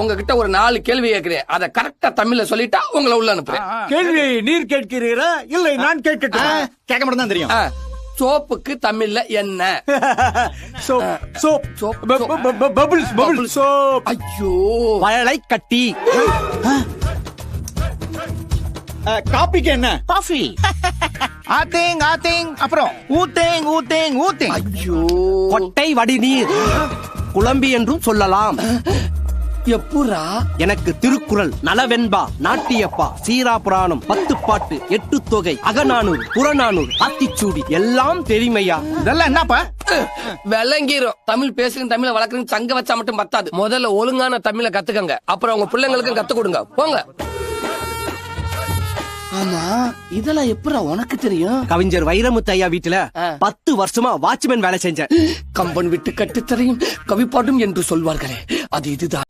உங்ககிட்ட ஒரு 4 கேள்வி கேட்கிறேன். அத கரெக்டா தமிழ்ல சொல்லிட்டா உங்களை உள்ள அனுப்புறேன். கேள்வியை நீர் கேட்கிறீரா இல்லை நான் கேட்கட்டுமா? கேட்க மட்டும் தான் தெரியும். சோப்புக்கு தமிழ்ல என்ன? Soap soap soap, bubbles bubbles soap. ஐயோ, வயலை கட்டி. காப்பிக்கு என்ன? காஃபி. ஆத்தேங் அப்புறம் ஊத்தேங். ஐயோ, கொட்டை வடிநீர். குழம்பி என்றும் சொல்லலாம். எப்புரா? எனக்கு திருக்குறள், நலவெண்பா, நாட்டியப்பா, சீரா புராணம், 10 பாட்டு, 8 தொகை, அகநானூறு, புறநானூறு, ஆத்திச்சூடி எல்லாம் தெரியுமையா. இதெல்லாம் என்னப்பா? விளங்கிரும். தமிழ் பேசுறீங்க, தமிழ வளர்க்குறீங்க, சங்க வச்சா மட்டும் பத்தாது. முதல்ல ஒழுங்கான தமிழ கத்துக்கங்க. அப்புறம் உங்க பிள்ளைங்களுக்கும் கத்து கொடுங்க. போங்க. ஆமா, இதெல்லாம் எப்படா உனக்கு தெரியும்? கவிஞர் வைரமுத்து ஐயா வீட்டுல 10 வருஷமா வாட்ச்மேன் வேலை செஞ்சேன். கம்பன் விட்டு கட்டுத்தரையும் கவிப்பாடும் என்று சொல்வார்களே, அது இதுதான்.